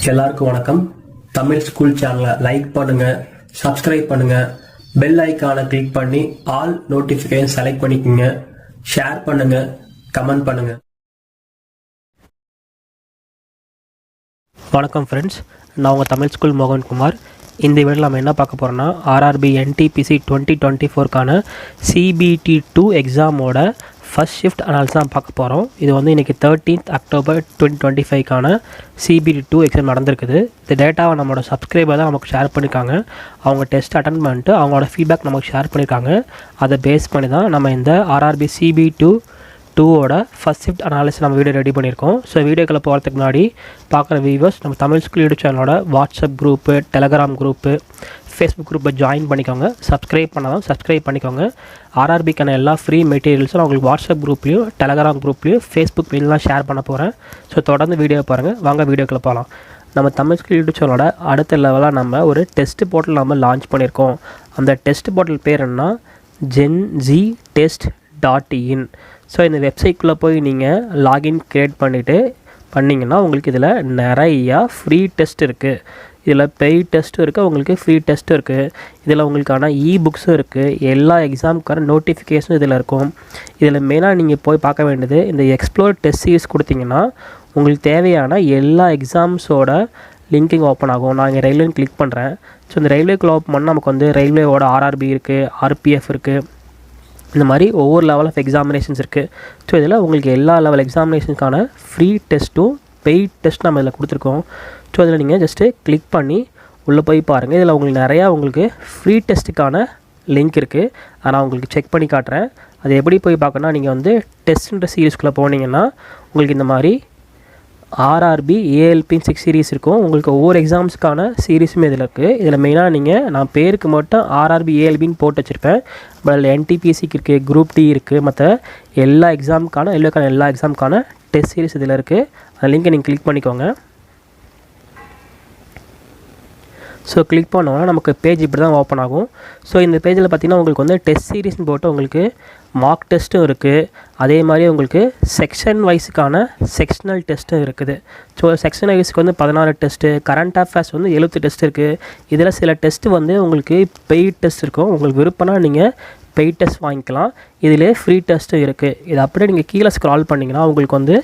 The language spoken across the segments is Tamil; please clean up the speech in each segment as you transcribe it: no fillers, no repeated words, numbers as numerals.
எல்லாருக்கும் வணக்கம். தமிழ் ஸ்கூல் சேனலை லைக் பண்ணுங்க, சப்ஸ்கிரைப் பண்ணுங்க, பெல் ஐக்கானை கிளிக் பண்ணி ஆல் நோட்டிஃபிகேஷன் செலக்ட் பண்ணிக்கோங்க, ஷேர் பண்ணுங்க, கமெண்ட் பண்ணுங்க. வணக்கம் ஃப்ரெண்ட்ஸ், நான் உங்கள் தமிழ் ஸ்கூல் மோகன்குமார். இந்த வீடியோவில் நம்ம என்ன பார்க்க போகிறோம்னா ஆர்ஆர்பி NTPC 2024க்கான CBT 2 எக்ஸாமோட ஃபஸ்ட் ஷிஃப்ட் அனாலிசிஸ் தான் பார்க்க போகிறோம். இது வந்து இன்றைக்கி 13th October 2025க்கான CBT 2 எக்ஸாம் நடந்திருக்குது. இந்த டேட்டாவை நம்மளோட சப்ஸ்கிரைபர் தான் நமக்கு ஷேர் பண்ணியிருக்காங்க. அவங்க டெஸ்ட் அட்டன் பண்ணிட்டு அவங்களோட ஃபீட்பேக் நமக்கு ஷேர் பண்ணியிருக்காங்க. அதை பேஸ் பண்ணி தான் நம்ம இந்த ஆர்ஆர்பி CBT 2ஓட ஃபஸ்ட் ஷிஃப்ட் அனாலிசிஸ் நம்ம வீடியோ ரெடி பண்ணியிருக்கோம். ஸோ வீடியோக்குள்ளே போகிறதுக்கு முன்னாடி பார்க்குற வியூவர்ஸ் நம்ம தமிழ் ஸ்கூல் யூடியூப் சேனலோட WhatsApp group, Telegram group, Facebook குரூப்பை ஜாயின் பண்ணிக்கோங்க. சப்ஸ்கிரைப் பண்ணாலும் சப்ஸ்கிரைப் பண்ணிக்கோங்க. ஆர்ஆர்பிக்கான எல்லா ஃப்ரீ மெட்டீரியல்ஸும் நான் உங்களுக்கு வாட்ஸ்அப் குரூப்லேயும் டெலகிராம் குரூப்லேயும் ஃபேஸ்புக் லிங்க்லாம் ஷேர் பண்ண போகிறேன். ஸோ தொடர்ந்து வீடியோ பாருங்கள். வாங்க வீடியோக்குள்ளே போகலாம். நம்ம தமிழ் ஸ்கூல் யூடியூப் சேனலோட அடுத்த லெவலாக நம்ம ஒரு டெஸ்ட் போர்ட்டல் நம்ம லான்ச் பண்ணியிருக்கோம். அந்த டெஸ்ட் போர்ட்டல் பேர் என்ன? GenZTest.in. ஸோ இந்த வெப்சைட்குள்ளே போய் நீங்கள் லாகின் க்ரியேட் பண்ணிங்கன்னா உங்களுக்கு இதில் நிறையா ஃப்ரீ டெஸ்ட் இருக்குது. இதில் பெய்ட் டெஸ்ட்டும் இருக்குது, உங்களுக்கு ஃப்ரீ டெஸ்ட்டும் இருக்குது. இதில் உங்களுக்கான புக்ஸும் இருக்குது. எல்லா எக்ஸாமுக்கான நோட்டிஃபிகேஷனும் இதில் இருக்கும். இதில் மெயினாக நீங்கள் போய் பார்க்க வேண்டியது, இந்த எக்ஸ்ப்ளோர் டெஸ்ட் சீரிஸ் கொடுத்தீங்கன்னா உங்களுக்கு தேவையான எல்லா எக்ஸாம்ஸோட லிங்கிங் ஓப்பன் ஆகும். நான் இங்கே ரயில்வேன்னு கிளிக் பண்ணுறேன். ஸோ இந்த ரயில்வேக்குள்ளே ஓப்பன் பண்ணால் நமக்கு வந்து ரயில்வேவோட ஆர்ஆர்பி இருக்குது, RPF இருக்குது. இந்த மாதிரி ஒவ்வொரு லெவல் ஆஃப் எக்ஸாமினேஷன்ஸ் இருக்குது. ஸோ இதில் உங்களுக்கு எல்லா லெவல் எக்ஸாமினேஷனுக்கான ஃப்ரீ டெஸ்ட்டும் பெய்ட் டெஸ்ட் நம்ம இதில் கொடுத்துருக்கோம். ஸோ இதில் நீங்கள் ஜஸ்ட்டு கிளிக் பண்ணி உள்ளே போய் பாருங்கள். இதில் உங்களுக்கு நிறையா உங்களுக்கு ஃப்ரீ டெஸ்ட்டுக்கான லிங்க் இருக்குது. நான் உங்களுக்கு செக் பண்ணி காட்டுறேன். அது எப்படி போய் பார்க்கணுன்னா, நீங்கள் வந்து டெஸ்ட்ன்ற சீரீஸ்குள்ளே போனீங்கன்னா உங்களுக்கு இந்த மாதிரி ஆர்ஆர்பி ALP 6 சீரீஸ் இருக்கும். உங்களுக்கு ஒவ்வொரு எக்ஸாம்ஸுக்கான சீரீஸுமே இதில் இருக்குது. இதில் மெயினாக நான் பேருக்கு மட்டும் ஆர்ஆர்பி ALPன்னு போட்டு வச்சுருப்பேன். பட் அதில் NTPCக்கு இருக்குது, குரூப் D இருக்குது, மற்ற எல்லா எக்ஸாமுக்கான எல்லா எக்ஸாமுக்கான டெஸ்ட் சீரீஸ் இதில் இருக்குது. அந்த லிங்கை நீங்கள் கிளிக் பண்ணிக்கோங்க. ஸோ கிளிக் பண்ணோன்னா நமக்கு பேஜ் இப்படி தான் ஓப்பன் ஆகும். ஸோ இந்த பேஜில் பார்த்திங்கன்னா உங்களுக்கு வந்து டெஸ்ட் சீரீஸ்னு போட்டு உங்களுக்கு மார்க் டெஸ்ட்டும் இருக்குது. அதே மாதிரி உங்களுக்கு செக்ஷன் வைஸுக்கான செக்ஷனல் டெஸ்ட்டும் இருக்குது. ஸோ செக்ஷன் வைஸுக்கு வந்து 16 டெஸ்ட்டு, கரண்ட் அஃபேர்ஸ் வந்து 70 டெஸ்ட் இருக்குது. இதில் சில டெஸ்ட்டு வந்து உங்களுக்கு பெய்ட் டெஸ்ட் இருக்கும். உங்களுக்கு விருப்பம்னா நீங்கள் பெய்ட் டெஸ்ட் வாங்கிக்கலாம். இதிலே ஃப்ரீ டெஸ்ட்டும் இருக்குது. இது அப்படியே நீங்கள் கீழே ஸ்க்ரால் பண்ணிங்கன்னா உங்களுக்கு வந்து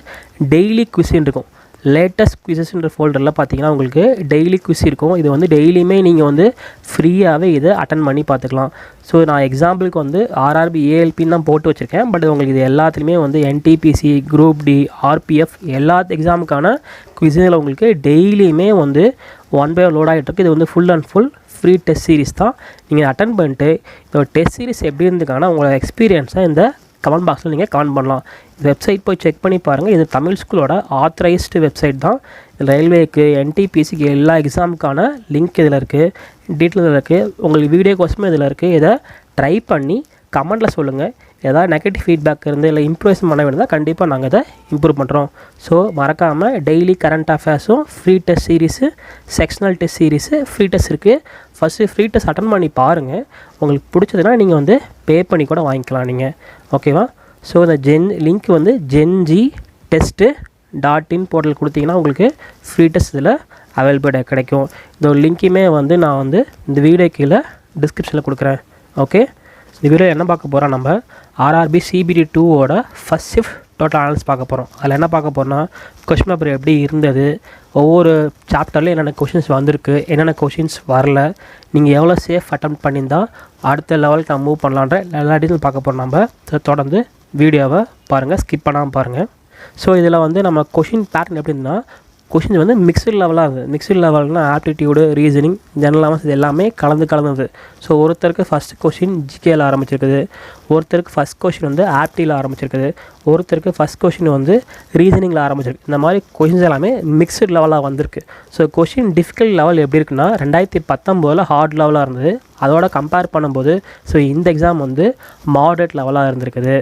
டெய்லி குவிஸின் இருக்கும். லேட்டஸ்ட் குவிசஸ்ன்ற ஃபோல்டரில் பார்த்தீங்கன்னா உங்களுக்கு டெய்லி குவிஸ் இருக்கும். இது வந்து டெய்லியுமே நீங்கள் வந்து ஃப்ரீயாகவே இதை அட்டன் பண்ணி பார்த்துக்கலாம். ஸோ நான் எக்ஸாம்பிளுக்கு வந்து ஆர்ஆர்பி ALPன்னு தான் போட்டு வச்சுருக்கேன். பட் உங்களுக்கு இது எல்லாத்துலேயுமே வந்து NTPC, குரூப் D, RPF எல்லா எக்ஸாமுக்கான குவிஸில் உங்களுக்கு டெய்லியுமே வந்து 1 by 1 லோட் ஆகிட்டு இருக்குது. இது வந்து full and full free test series தான். நீங்கள் அட்டன் பண்ணிட்டு இந்த டெஸ்ட் சீரிஸ் எப்படி இருந்துக்கான உங்களோட எக்ஸ்பீரியன்ஸை இந்த கமெண்ட் பாக்ஸில் நீங்கள் கமெண்ட் பண்ணலாம். இந்த வெப்சைட் போய் செக் பண்ணி பாருங்கள். இது தமிழ் ஸ்கூலோட ஆத்தரைஸ்டு வெப்சைட் தான். ரயில்வேக்கு, NTPCக்கு எல்லா எக்ஸாமுக்கான லிங்க் இதில் இருக்குது, டீட்டெயில் இதில் இருக்குது, உங்களுக்கு வீடியோ கோர்ஸுமே இதில் இருக்குது. இதை ட்ரை பண்ணி கமெண்ட்டில் சொல்லுங்கள். ஏதாவது நெகட்டிவ் ஃபீட்பேக் இருந்து இல்லை இம்ப்ரூவ்மெண்ட் பண்ண வேண்டியதாக கண்டிப்பாக நாங்கள் இதை இம்ப்ரூவ் பண்ணுறோம். ஸோ மறக்காமல் டெய்லி கரண்ட் அஃபேர்ஸும் free test series, sectional test series, free test இருக்குது. ஃபஸ்ட்டு ஃப்ரீ டெஸ்ட் அட்டன் பண்ணி பாருங்கள். உங்களுக்கு பிடிச்சதுன்னா நீங்கள் வந்து பே பண்ணி கூட வாங்கிக்கலாம் நீங்கள். ஓகேவா? ஸோ இந்த லிங்க் வந்து GenZTest.in போர்ட்டல் கொடுத்தீங்கன்னா உங்களுக்கு ஃப்ரீ டெஸ்ட் இதில் அவைலபிள் கிடைக்கும். இந்த ஒரு லிங்க்குமே வந்து நான் வந்து இந்த வீடியோ கீழே டிஸ்கிரிப்ஷனில் கொடுக்குறேன். ஓகே, இந்த வீடியோ என்ன பார்க்க போகிறோம், நம்ம ஆர்ஆர்பி CBT 2ஓட ஃபஸ்ட் ஷிஃப்ட் டோட்டல் அனாலிசிஸ் பார்க்க போகிறோம். அதில் என்ன பார்க்க போகிறோன்னா, கொஷின் பேப்பர் எப்படி இருந்தது, ஒவ்வொரு சாப்டர்லேயும் என்னென்ன கொஷின்ஸ் வந்திருக்கு, என்னென்ன கொஷின்ஸ் வரல, நீங்கள் எவ்வளோ சேஃப் அட்டம் பண்ணியிருந்தால் அடுத்த லெவலுக்கு நம்ம மூவ் பண்ணலான்ற எல்லா டீட்டெயிலும் பார்க்க போகிறோம். நம்ம தொடர்ந்து வீடியோவை பாருங்கள், ஸ்கிப் பண்ணாமல் பாருங்கள். ஸோ இதில் வந்து நம்ம கொஷின் பேட்டர்ன் எப்படி இருந்தால், கொஷின்ஸ் வந்து மிக்சடு லெவலாக இருக்குது. மிக்சடு லெவல்னால் ஆப்டிடியூடு, ரீசனிங், ஜெனரல் அவேர்னஸ் இது எல்லாமே கலந்தது. ஸோ ஒருத்தருக்கு ஃபஸ்ட் கொஷின் GKல ஆரம்பிச்சிருக்குது, ஒருத்தருக்கு ஃபஸ்ட் கொஷின் வந்து ஆப்டியில் ஆரம்பிச்சிருக்குது, ஒருத்தருக்கு ஃபஸ்ட் கொஷின் வந்து ரீசனிங்கில் ஆரம்பிச்சிருக்கு. இந்த மாதிரி கொஷின்ஸ் எல்லாமே மிக்சடு லெவலாக வந்திருக்கு. ஸோ கொஷின் டிஃபிகல்ட் லெவல் எப்படி இருக்குன்னா, 2019 ஹார்ட் லெவலாக இருந்தது. அதோட கம்பேர் பண்ணும்போது ஸோ இந்த எக்ஸாம் வந்து மாடரேட் லெவலாக இருந்திருக்குது.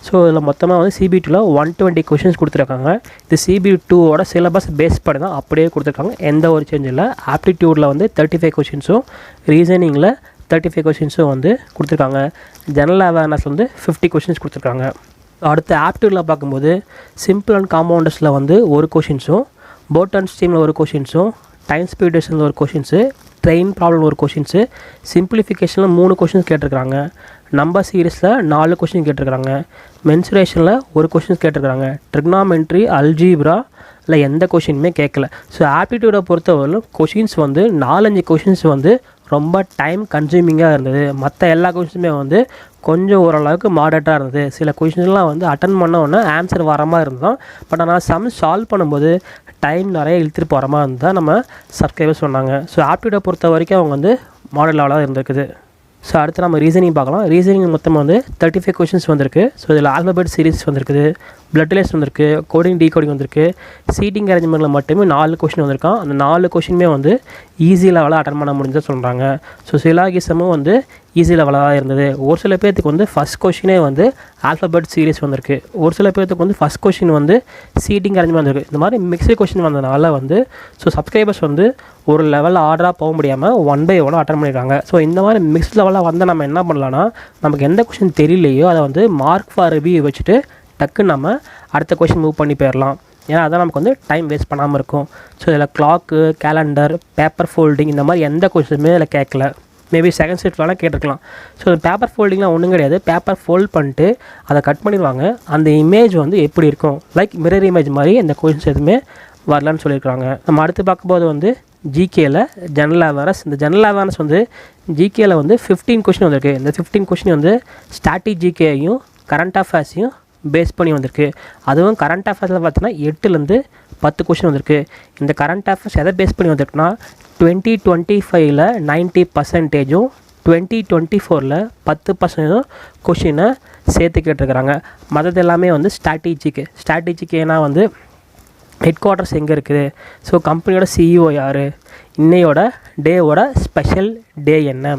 ஸோ இதில் மொத்தமாக வந்து CBTல 120 கொஷின்ஸ் கொடுத்துருக்காங்க. இது CBT 2ஓட சிலபஸ் பேஸ் பண்ணி தான் அப்படியே கொடுத்துருக்காங்க. எந்த ஒரு சேஞ்ச் இல்லை. ஆப்டிடியூடில் வந்து 35 கொஷின்ஸும், ரீசனிங்கில் 35 கொஷின்ஸும் வந்து கொடுத்துருக்காங்க. ஜெனரல் அவேர்னஸ் வந்து 50 கொஷின்ஸ் கொடுத்துருக்காங்க. அடுத்து ஆப்டிடியூடில் பார்க்கும்போது சிம்பிள் அண்ட் காம்பவுண்டர்ஸில் வந்து 1 கொஷின்ஸும், போட் அண்ட் ஸ்டீமில் ஒரு கொஷின்ஸும், டைம் ஸ்பீடேஷனில் ஒரு கொஷின்ஸு, ட்ரெயின் ப்ராப்ளம் ஒரு கொஷின்ஸு, சிம்பிளிஃபிகேஷனில் 3 கொஷின்ஸ் கேட்டிருக்காங்க, நம்பர் சீரீஸில் 4 கொஷின் கேட்டிருக்காங்க, மென்சுரேஷனில் ஒரு கொஷின்ஸ் கேட்டிருக்காங்க, ட்ரிக்னாமெண்ட்ரி, அல்ஜீப்ரா இல்லை எந்த கொஷினுமே கேட்கல. ஸோ ஆப்டிடியூடை பொறுத்தவரையிலும் கொஷின்ஸ் வந்து 4-5 கொஷின்ஸ் வந்து ரொம்ப டைம் கன்சியூமிங்காக இருந்தது. மற்ற எல்லா கொஷின்ஸுமே வந்து கொஞ்சம் ஓரளவுக்கு மாடரேட்டாக இருந்தது. சில கொஷின்ஸ்லாம் வந்து அட்டன் பண்ண உடனே ஆன்சர் வர மாதிரி இருந்தோம். பட் ஆனால் சால்வ் பண்ணும்போது டைம் நிறைய இழுத்துட்டு போகிற மாதிரி இருந்தால் நம்ம சப்ஸ்கிரைபர் சொன்னாங்க. ஸோ ஆப்டிடியூடை பொறுத்த வரைக்கும் அவங்க வந்து மாடல் லெவலாக இருந்திருக்குது. ஸோ அடுத்து நம்ம ரீசனிங் பார்க்கலாம். ரீசனிங் மொத்தமாக வந்து 35 கொஷின்ஸ் வந்திருக்கு. ஸோ இதில் ஆல்ஃபபெட் சீரிஸ் வந்திருக்குது, பிளட் ரிலேஸ் வந்திருக்கு, கோடிங் டீகோடிங் வந்திருக்கு, சீட்டிங் அரேஞ்ச்மெண்ட்டில் மட்டுமே 4 கொஷின் வந்திருக்கான். அந்த 4 கொஷினுமே வந்து ஈஸி லெவலாக அட்டன் பண்ண முடிஞ்சு சொல்கிறாங்க. ஸோ சிலாகிசமும் வந்து ஈஸி லெவலாக இருந்தது. ஒரு சில பேர்த்துக்கு வந்து ஃபஸ்ட் கொஷினே வந்து ஆல்ஃபபெட் சீரிஸ் வந்திருக்கு, ஒரு சில பேர்த்துக்கு வந்து ஃபஸ்ட் கொஷின் வந்து சீட்டிங் அரேஞ்ச்மெண்ட் வந்திருக்கு. இந்த மாதிரி மிக்ஸ்டு கொஷின் வந்ததுனால வந்து ஸோ சப்ஸ்கிரைபர்ஸ் வந்து ஒரு லெவலில் ஆர்டராக போக முடியாமல் 1 by 1 அட்டன் பண்ணியிருக்காங்க. ஸோ இந்த மாதிரி மிக்ஸ்ட் லெவலில் வந்து நம்ம என்ன பண்ணலான்னா, நமக்கு எந்த கொஷின் தெரியலையோ அதை வந்து மார்க் ஃபார் ரிவ்யூ வச்சுட்டு டக்குன்னு நம்ம அடுத்த கொஷின் மூவ் பண்ணி போயிடலாம். ஏன்னா அதான் நமக்கு வந்து டைம் வேஸ்ட் பண்ணாமல் இருக்கும். ஸோ இதில் கிளாக்கு, கேலண்டர், பேப்பர் ஃபோல்டிங் இந்த மாதிரி எந்த கொஷினுமே இதில் கேட்கல. மேபி செகண்ட் செட்லாம் கேட்டிருக்கலாம். ஸோ பேப்பர் ஃபோல்டிங்லாம் ஒன்றும் கிடையாது. பேப்பர் ஃபோல்ட் பண்ணிட்டு அதை கட் பண்ணிடுவாங்க. அந்த இமேஜ் வந்து எப்படி இருக்கும், லைக் மிரர் இமேஜ் மாதிரி இந்த கொஷின்ஸ் எதுவுமே வரலான்னு சொல்லியிருக்காங்க. நம்ம அடுத்து பார்க்கும்போது வந்து ஜிகேயில் ஜெனரல் அவேர்னஸ். இந்த ஜெனரல் அவேர்னஸ் வந்து ஜிகேயில் வந்து 15 கொஷின் வந்திருக்கு. இந்த 15 கொஷின் வந்து ஸ்டாட்டிக் ஜிகேயையும் கரண்ட் அஃபேர்ஸையும் பேஸ் பண்ணி வந்திருக்கு. அதுவும் கரண்ட் அஃபேர்ஸில் பார்த்தீங்கன்னா 8லேருந்து 10 கொஷின் வந்திருக்கு. இந்த கரண்ட் அஃபேர்ஸ் எதை பேஸ் பண்ணி வந்திருக்குன்னா 2025ல் 90%, 2024ல் 10% கொஷினை சேர்த்து கேட்டிருக்கிறாங்க. மற்றது எல்லாமே வந்து ஸ்ட்ராட்டஜிக்கேனா வந்து ஹெட் குவார்ட்டர்ஸ் எங்கே இருக்குது, ஸோ கம்பெனியோட சிஇஓ யார், இன்னையோட டேவோட ஸ்பெஷல் டே என்ன,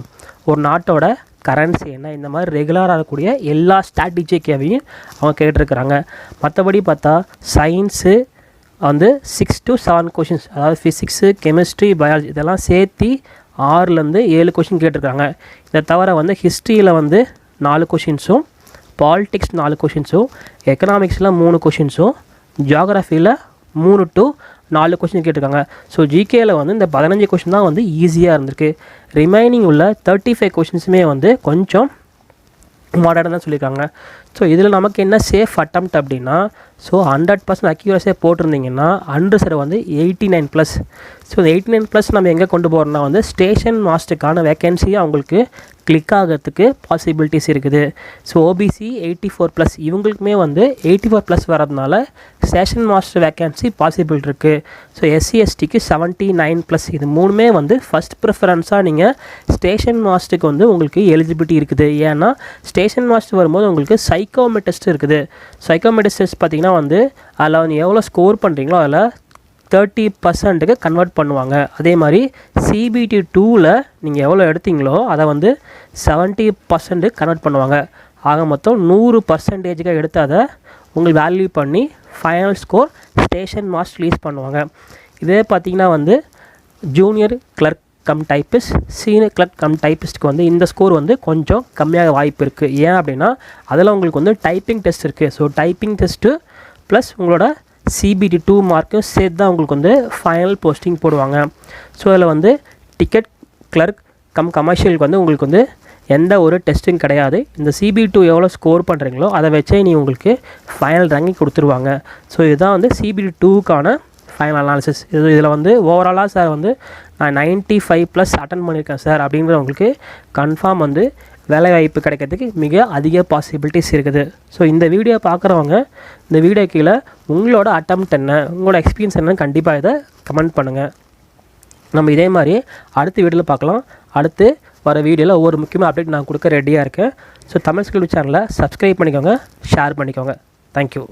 ஒரு நாட்டோட கரன்சி என்ன, இந்த மாதிரி ரெகுலராக இருக்கக்கூடிய எல்லா ஸ்ட்ராட்டஜிக்கையும் அவங்க கேட்டிருக்கிறாங்க. மற்றபடி பார்த்தா சயின்ஸு வந்து 6 to 7 கொஷின்ஸ், அதாவது ஃபிசிக்ஸு, கெமிஸ்ட்ரி, பயாலஜி இதெல்லாம் சேர்த்து 6லேருந்து 7 கொஷின் கேட்டிருக்காங்க. இதை தவிர வந்து ஹிஸ்ட்ரியில் வந்து 4 கொஷின்ஸும், பாலிட்டிக்ஸ் 4 கொஷின்ஸும், எக்கனாமிக்ஸில் 3 கொஷின்ஸும், ஜியாகிரஃபியில் 3 to 4 கொஷின் கேட்டிருக்காங்க. ஸோ ஜிகேயில் வந்து இந்த 15 கொஷின் தான் வந்து ஈஸியாக இருந்திருக்கு. ரிமைனிங் உள்ள 35 கொஷின்ஸுமே வந்து கொஞ்சம் மாடர்னாக தான் சொல்லியிருக்காங்க. ஸோ இதில் நமக்கு என்ன சேஃப் அட்டம்ப்ட் அப்படின்னா, ஸோ 100% அக்யூரஸியாக போட்டிருந்தீங்கன்னா 100 வந்து 89+. ஸோ இந்த 89+ நம்ம எங்கே கொண்டு போகிறோம்னா வந்து ஸ்டேஷன் மாஸ்டருக்கான வேக்கன்சியை அவங்களுக்கு கிளிக் ஆகிறதுக்கு பாசிபிலிட்டிஸ் இருக்குது. ஸோ ஓபிசி 84+, இவங்களுக்குமே வந்து 84+ வரதுனால ஸ்டேஷன் மாஸ்டர் வேக்கன்சி பாசிபிள் இருக்குது. ஸோ SC/STக்கு 79+. இது 3மே வந்து ஃபஸ்ட் ப்ரிஃபரன்ஸாக நீங்கள் ஸ்டேஷன் மாஸ்டருக்கு வந்து உங்களுக்கு எலிஜிபிலிட்டி இருக்குது. ஏன்னா ஸ்டேஷன் மாஸ்டர் வரும்போது உங்களுக்கு சைக்கோமெட்ரி டெஸ்ட் இருக்குது. சைக்கோமெட்ரி டெஸ்ட் பார்த்திங்கன்னா வந்து அதில் வந்து எவ்வளோ ஸ்கோர் பண்ணுறீங்களோ அதில் 30%க்கு கன்வெர்ட் பண்ணுவாங்க. அதே மாதிரி CBT 2ல் நீங்கள் எவ்வளோ எடுத்தீங்களோ அதை வந்து 70% கன்வெர்ட் பண்ணுவாங்க. ஆக மொத்தம் 100%க்கு எடுத்து அதை உங்களுக்கு வேல்யூ பண்ணி final score station master release பண்ணுவாங்க. இதே பார்த்திங்கன்னா வந்து junior clerk cum typist, senior clerk cum டைப்பிஸ்ட்டுக்கு வந்து இந்த ஸ்கோர் வந்து கொஞ்சம் கம்மியாக வாய்ப்பு இருக்குது. ஏன் அப்படின்னா அதில் உங்களுக்கு வந்து டைப்பிங் டெஸ்ட் இருக்குது. ஸோ டைப்பிங் டெஸ்ட்டு ப்ளஸ் உங்களோட CBT 2 மார்க்கும் சேர்த்து தான் உங்களுக்கு வந்து ஃபைனல் போஸ்டிங் போடுவாங்க. ஸோ அதில் வந்து டிக்கெட் கிளர்க் கம் கமர்ஷியலுக்கு வந்து உங்களுக்கு வந்து எந்த ஒரு டெஸ்ட்டும் கிடையாது. இந்த CBT 2 எவ்வளோ ஸ்கோர் பண்ணுறீங்களோ அதை வச்சே நீ உங்களுக்கு ஃபைனல் ரேங்கிங் கொடுத்துருவாங்க. ஸோ இதுதான் வந்து CBT 2க்கான ஃபைனல் அனாலிசிஸ். இதில் வந்து ஓவராலாக சார் வந்து நான் 95+ அட்டன் பண்ணியிருக்கேன் சார் அப்படிங்கிறவங்களுக்கு கன்ஃபார்ம் வந்து வேலைவாய்ப்பு கிடைக்கிறதுக்கு மிக அதிக பாசிபிலிட்டிஸ் இருக்குது. ஸோ இந்த வீடியோ பார்க்குறவங்க இந்த வீடியோ கீழே உங்களோட அட்டெம்ப்ட் என்ன, உங்களோட எக்ஸ்பீரியன்ஸ் என்னன்னு கண்டிப்பாக இதை கமெண்ட் பண்ணுங்கள். நம்ம இதே மாதிரி அடுத்த வீடியோவில் பார்க்கலாம். அடுத்து வர வீடியோவில் ஒவ்வொரு முக்கியமான அப்டேட் நான் கொடுக்க ரெடியாக இருக்கேன். ஸோ தமிழ் ஸ்கில் சேனலை சப்ஸ்கிரைப் பண்ணிக்கோங்க, ஷேர் பண்ணிக்கோங்க. தேங்க்யூ.